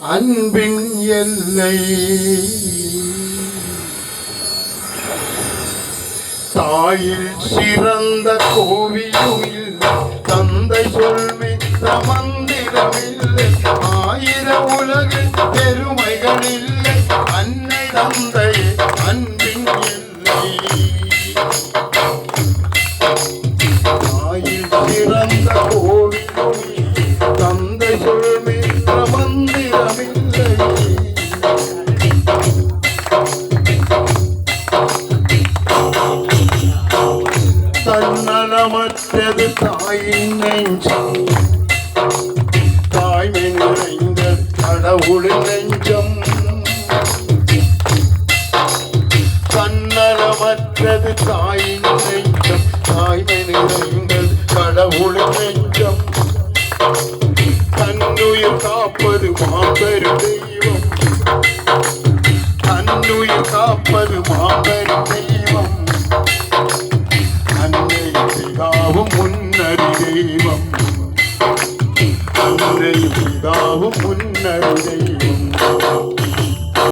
அன்பின் எல்லை தாயில் சிறந்த கோவிலுமில் தந்தை சொல்மே மந்திரமில்லை ஆயிரம் உலகில் பெருமைகளில்லை அன்னை தந்தை அன்பின் எல்லை தாயில் சிறந்த கோவிலுமில் தந்தை சொல்மே மந்திரமில்லை தன்னலமற்றது தாயின் நெஞ்சம் தாய்மை நிறைந்த கடவுளின் நெஞ்சம் தன்னலமற்றது தாயின் நெஞ்சம் தாய்மை நிறைந்த கடவுளின் நெஞ்சம் தன்னுயிர் காப்பது மாபெரும் தெய்வம் தன்னுயிர் காப்பது மாபெரும் தெய்வம் அன்னை பிதாவும் முன்னறி தெய்வம் அன்னை பிதாவும் முன்னறி தெய்வம்